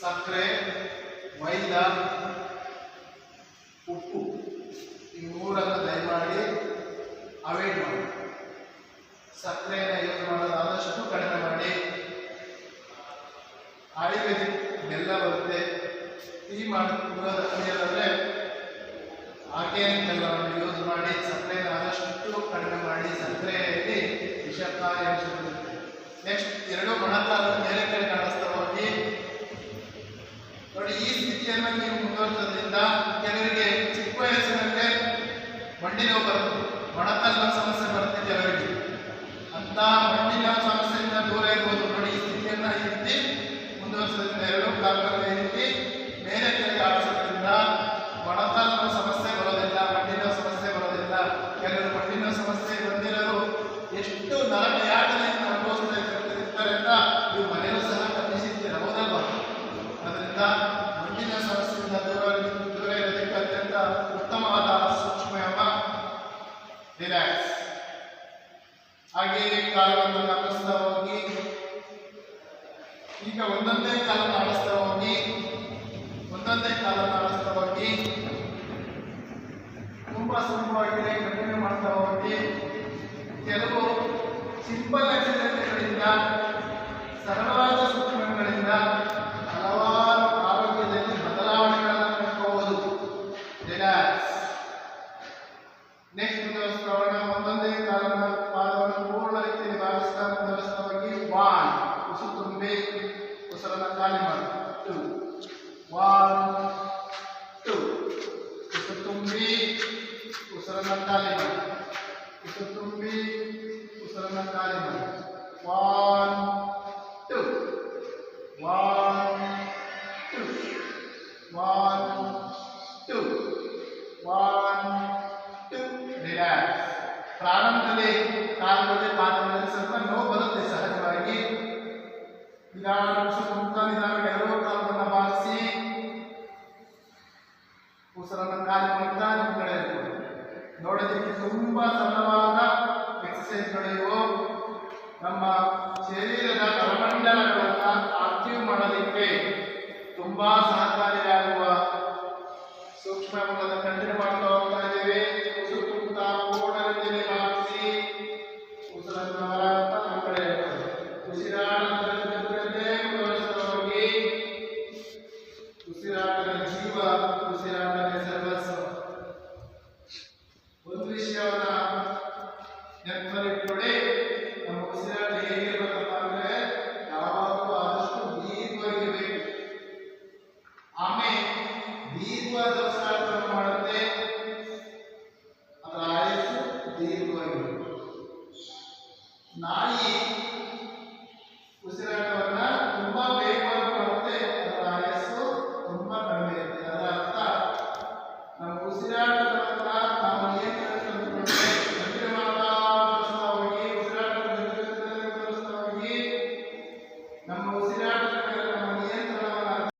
ಸಕ್ಕರೆ, ಮೈದಾ, ಉಪ್ಪು ಈ ಮೂರನ್ನು ದಯಮಾಡಿ ಅವಾಯ್ಡ್ ಮಾಡಿ. ಸಕ್ಕರೆಯನ್ನು ಯೂಸ್ ಮಾಡೋದು ಆದಷ್ಟು ಕಡಿಮೆ ಮಾಡಿ. ಆಯುರ್ವೇದಿಕ್ ಬೆಲ್ಲ ಬರುತ್ತೆ, ಟೀ ಕುಡಿಯೋದಾದ್ರೆ ಆರ್ಗ್ಯಾನಿಕ್ ಬೆಲ್ಲವನ್ನು ಯೂಸ್ ಮಾಡಿ. ಸಕ್ಕರೆಯನ್ನು ಆದಷ್ಟು ಕಡಿಮೆ ಮಾಡಿ. ಸಕ್ಕರೆಯಲ್ಲಿ ವಿಷಕಾರಿ ಅಂಶಗಳಿರುತ್ತೆ. ನೆಕ್ಸ್ಟ್ ಎರಡು ಮೊಣಕಾಲನ್ನು ಮೇಲೆ ಕಡೆ ಕಾಣಿಸ್ತಾ ಹೋಗಿ ನೋಡಿ. ಈ ಸ್ಥಿತಿಯನ್ನು ನೀವು ಮುಂದುವರಿಸೋದ್ರಿಂದ ಕೆಲವರಿಗೆ ಚಿಕ್ಕ ವಯಸ್ಸಿನಲ್ಲೇ ಮಂಡಿ ನೋವು ಬರುತ್ತೆ, ಮೊಣಕಾಲಿನ ಸಮಸ್ಯೆ ಬರುತ್ತೆ ಕೆಲವರಿಗೆ. ಅಂತ ಮಂಡಿನ ಸಮಸ್ಯೆಯಿಂದ ದೂರ ಇರ್ಬೋದು. ನೋಡಿ, ಈ ಸ್ಥಿತಿಯನ್ನು ಈ ರೀತಿ ಮುಂದುವರಿಸೋದ್ರಿಂದ ಎರಡು ಕಾಲುಗಳನ್ನು ಈ ರೀತಿ ಮೇಲೆ ಕೆಳಗೆ ಆಡಿಸೋದ್ರಿಂದ ಮೊಣಕಾಲಿನ ಸಮಸ್ಯೆ ಬರೋದಿಲ್ಲ, ಮಂಡಿನ ಸಮಸ್ಯೆ ಬರೋದಿಲ್ಲ. ಕೆಲವರು ಮಂಡಿನ ಸಮಸ್ಯೆ ಬಂದಿರೋರು ಎಷ್ಟು ನರಕ ಯಾತನೆಯನ್ನು ಅನುಭವಿಸ್ತಾ ಇರ್ತಾರೆ ಅಂತ ನೀವು ಮನೆಯಲ್ಲೂ ಸಹ ಗಮನಿಸಿದ್ದೀರ, ಹೌದಲ್ವಾ? ಅದರಿಂದ ಮಂಡಿನ ಸಮಸ್ಯೆಯಿಂದ ದೂರ ಇರೋದಕ್ಕೆ ಅತ್ಯಂತ ಉತ್ತಮವಾದ ಸೂಕ್ಷ್ಮ ರಿಲ್ಯಾಕ್ಸ್. ಹಾಗೆಯೇ ಕಾಲವನ್ನು ಗಮನಿಸ್ತಾ ಹೋಗಿ. ಈಗ ಒಂದೊಂದೇ ಕಾಲನ್ನು ಆಡಿಸ್ತಾ ಹೋಗಿ, ಒಂದೊಂದೇ ಕಾಲನ್ನು ಆಡಿಸ್ತಾ ಹೋಗಿ. ತುಂಬಾ ಸುಲಭವಾಗಿದೆ, ಕಂಟಿನ್ಯೂ ಮಾಡ್ತಾ ಹೋಗಿ. ಕೆಲವು ಸಿಂಪಲ್ ಎಕ್ಸರ್ಸೈಸ್ಗಳಿಂದ, ಸರಳವಾದ ಸೂಕ್ಷ್ಮಗಳಿಂದ ಹಲವಾರು ಆರೋಗ್ಯದಲ್ಲಿ ಬದಲಾವಣೆಗಳನ್ನು ಕಂಡುಕೊಳ್ಳಬಹುದು. ರಿಲ್ಯಾಕ್ಸ್. ನೆಕ್ಸ್ಟ್ ಮುಂದುವರಿಸೋಣ. ಒಂದೊಂದೇ ಕಾಲನ್ನು ಪಾದವನ್ನು ಪೂರ್ಣ ರೀತಿಯಲ್ಲಿ ಭಾವಿಸ್ತಾ ಮುಂದುವರಿಸ್ತಾ ಹೋಗಿ. 1 ಉಸಿರು ತುಂಬಿ ಉಸಿರನ್ನು ಖಾಲಿ ಮಾಡಿ. 2 1 2 ಉಸಿರು ತುಂಬಿ ಉಸಿರನ್ನು ಖಾಲಿ ಮಾಡಿ. ಉಸಿರು ತುಂಬಿ ಉಸಿರನ್ನು ಖಾಲಿ ಮಾಡಿ. 1 2 1 2 1 2 1 2. ರಿಲ್ಯಾಕ್ಸ್. ಪ್ರಾರಂಭದಲ್ಲಿ ಕಾಲದಲ್ಲಿ ಪಾದಗಳಲ್ಲಿ ಸ್ವಲ್ಪ ನೋವು ಬರುತ್ತೆ ಸಹಜವಾಗಿ. ನಿಧಾನ ಉಸಿರು ತುಂಬುತ್ತಾ